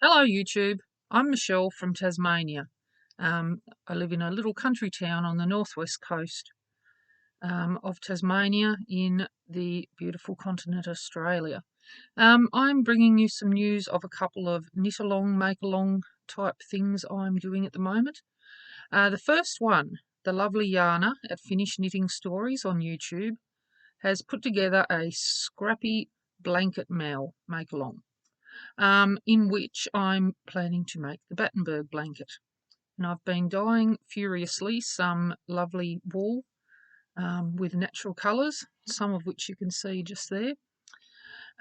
Hello YouTube, I'm Michelle from Tasmania. I live in a little country town on the northwest coast of Tasmania in the beautiful continent Australia. I'm bringing you some news of a couple of knit-along, make-along type things I'm doing at the moment. The first one, the lovely Yana at Finish Knitting Stories on YouTube, has put together a Scrappy blanket make-along. In which I'm planning to make the Battenberg blanket. And I've been dyeing furiously some lovely wool with natural colours, some of which you can see just there,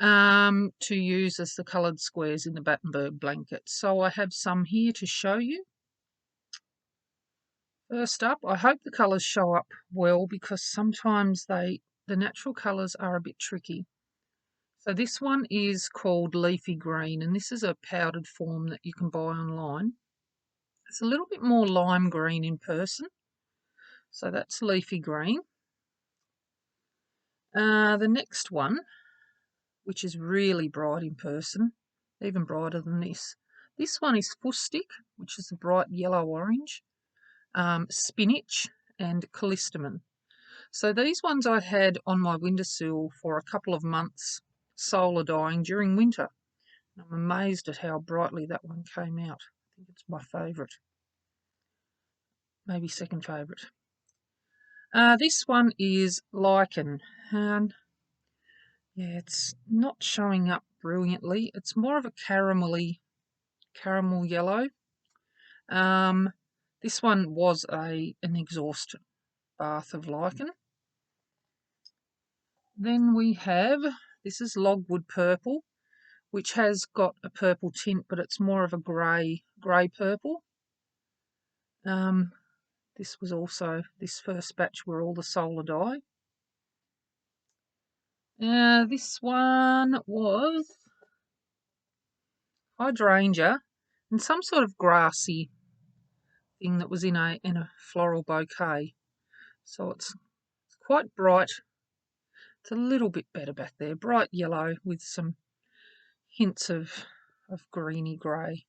to use as the coloured squares in the Battenberg blanket. So I have some here to show you. First up, I hope the colours show up well because sometimes the natural colours are a bit tricky. So this one is called Leafy Green, and this is a powdered form that you can buy online. It's a little bit more lime green in person, so that's Leafy Green. The next one, which is really bright in person, even brighter than this. This one is Fustic, which is a bright yellow-orange, Spinach, and Callistemon. So these ones I had on my windowsill for a couple of months, solar dyeing during winter. I'm amazed at how brightly that one came out. I think it's my favourite. Maybe second favourite. This one is Lichen. Yeah, it's not showing up brilliantly. It's more of a caramel yellow. This one was an exhaust bath of lichen. Then we have, this is Logwood Purple, which has got a purple tint, but it's more of a grey purple. This was also, this first batch were all the solar dye. This one was hydrangea and some sort of grassy thing that was in a floral bouquet. So it's quite bright. It's a little bit better back there, bright yellow with some hints of greeny grey.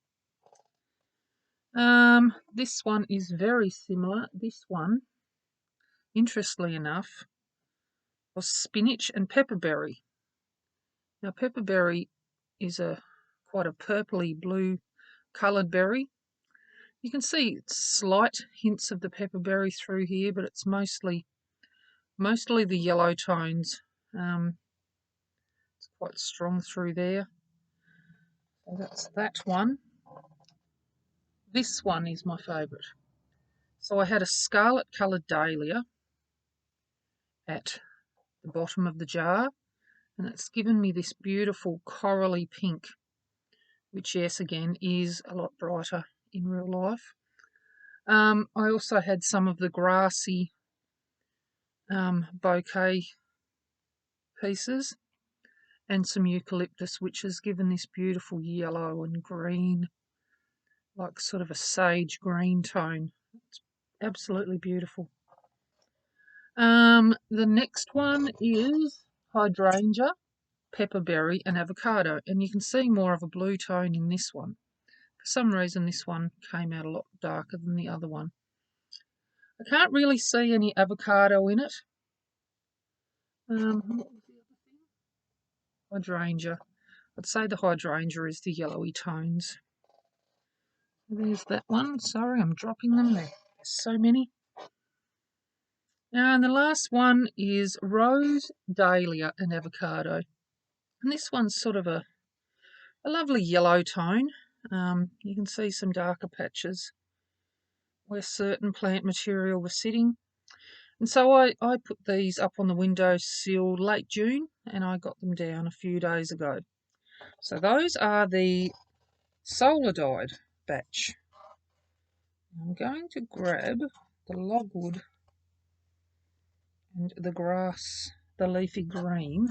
This one is very similar. This one, interestingly enough, was spinach and pepperberry. Now pepperberry is quite a purpley blue coloured berry. You can see slight hints of the pepperberry through here, but it's mostly the yellow tones. It's quite strong through there. So that's that one. This one is my favourite. So I had a scarlet coloured dahlia at the bottom of the jar, and it's given me this beautiful corally pink, which, yes, again, is a lot brighter in real life. I also had some of the grassy bouquet pieces and some eucalyptus, which has given this beautiful yellow and green, like sort of a sage green tone. It's absolutely beautiful. The next one is hydrangea, pepperberry, and avocado, and you can see more of a blue tone in this one. For some reason, this one came out a lot darker than the other one. I can't really see any avocado in it. Hydrangea. I'd say the hydrangea is the yellowy tones. There's that one. Sorry, I'm dropping them there. There's so many. And the last one is rose, dahlia, and avocado. And this one's sort of a lovely yellow tone. You can see some darker patches where certain plant material was sitting. And so I put these up on the windowsill late June, and I got them down a few days ago. So those are the solar dyed batch. I'm going to grab the logwood and the grass, the leafy green,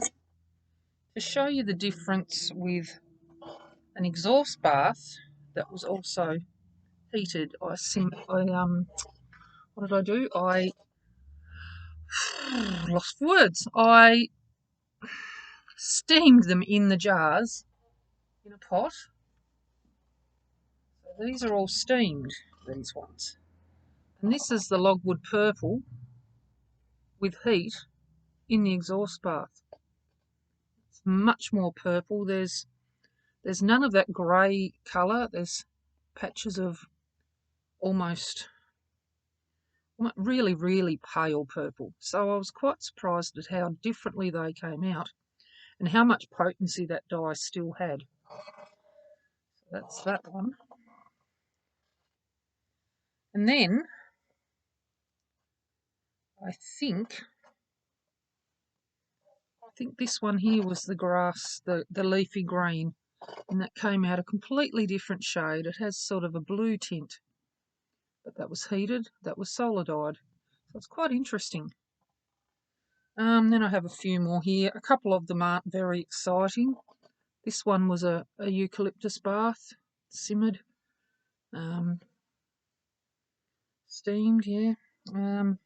to show you the difference with an exhaust bath that was also heated. What did I do? I lost words. I steamed them in the jars in a pot, These are all steamed, these ones. And this is the logwood purple with heat in the exhaust bath. It's much more purple. There's none of that grey colour. There's patches of almost really, really pale purple. So I was quite surprised at how differently they came out and how much potency that dye still had. So that's that one. And then I think this one here was the grass, the leafy green, and that came out a completely different shade. It has sort of a blue tint, but that was heated, that was solar dyed. So it's quite interesting. Then I have a few more here. A couple of them aren't very exciting. This one was a eucalyptus bath, simmered, steamed, yeah. And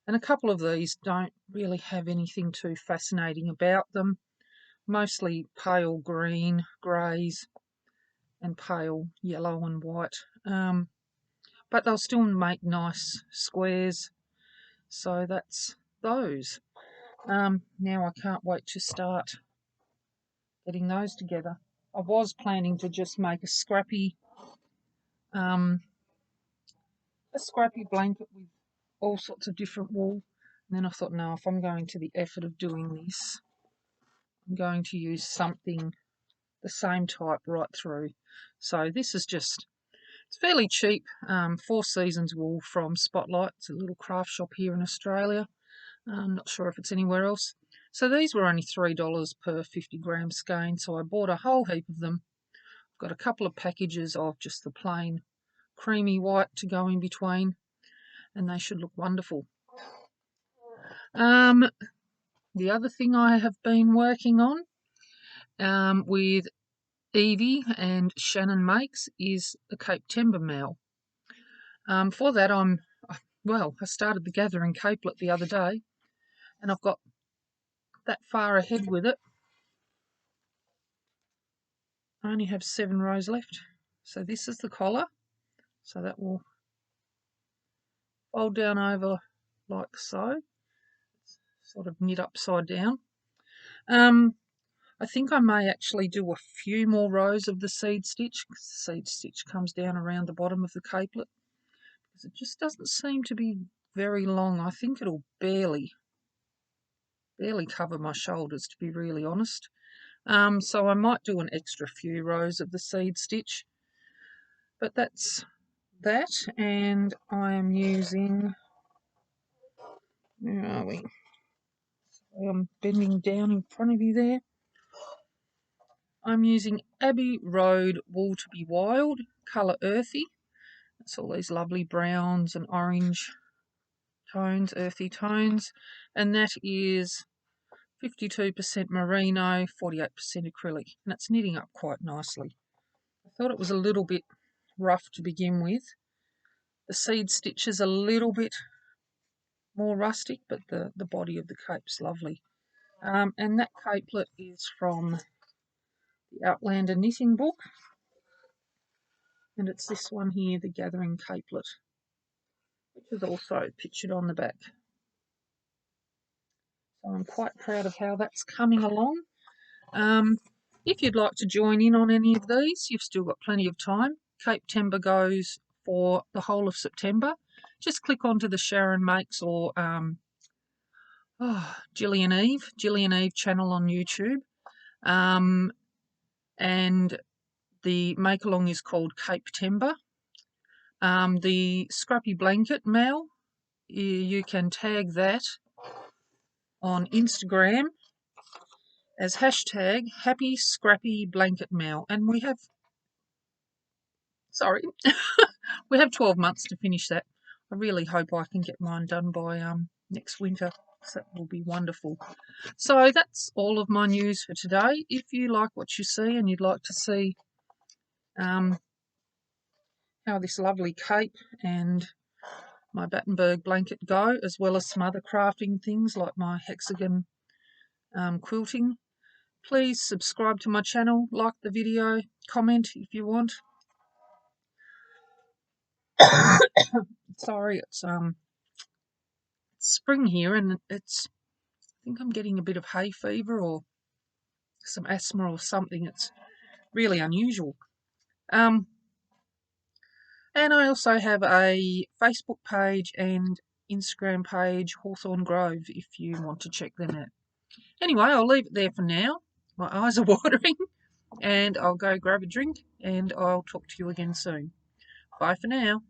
a couple of these don't really have anything too fascinating about them. Mostly pale green, greys, and pale yellow and white. But they'll still make nice squares. So that's those. Now I can't wait to start getting those together. I was planning to just make a scrappy blanket with all sorts of different wool. And then I thought, no, if I'm going to the effort of doing this, I'm going to use something the same type right through. So this is just, it's fairly cheap, 4 Seasons wool from Spotlight. It's a little craft shop here in Australia. I'm not sure if it's anywhere else. So these were only $3 per 50 gram skein, so I bought a whole heap of them. I've got a couple of packages of just the plain creamy white to go in between, and they should look wonderful. The other thing I have been working on with Evie and Shannon Makes is the Capetember Mal. For that, I started the Gathering Capelet the other day, and I've got that far ahead with it. I only have 7 rows left. So this is the collar. So that will fold down over like so. Sort of knit upside down. I think I may actually do a few more rows of the seed stitch, because the seed stitch comes down around the bottom of the capelet, because it just doesn't seem to be very long. I think it'll barely cover my shoulders, to be really honest. So I might do an extra few rows of the seed stitch, but that's that. And I am using, where are we? I'm bending down in front of you there. I'm using Abbey Road Wool to be Wild, colour Earthy. It's all these lovely browns and orange tones, earthy tones, and that is 52% merino, 48% acrylic, and it's knitting up quite nicely. I thought it was a little bit rough to begin with. The seed stitch is a little bit more rustic, but the body of the cape's lovely. And that capelet is from the Outlander Knitting book, and it's this one here, the Gathering Capelet, which is also pictured on the back. So I'm quite proud of how that's coming along. If you'd like to join in on any of these, you've still got plenty of time. Capetember goes for the whole of September. Just click onto the Sharon Makes or Gillian Eve channel on YouTube. And the make-along is called Capetember. The Scrappy Blanket Mal, you can tag that on Instagram as hashtag Happy Scrappy Blanket Mal. And we have, we have 12 months to finish that. I really hope I can get mine done by next winter. So that will be wonderful. So that's all of my news for today. If you like what you see and you'd like to see how this lovely cape and my Battenberg blanket go, as well as some other crafting things like my hexagon quilting, please subscribe to my channel, like the video, comment if you want. Sorry, it's spring here, and I think I'm getting a bit of hay fever or some asthma or something. It's really unusual. Um, and I also have a Facebook page and Instagram page, Hawthorn Grove, if you want to check them out. Anyway, I'll leave it there for now. My eyes are watering, and I'll go grab a drink, and I'll talk to you again soon. Bye for now.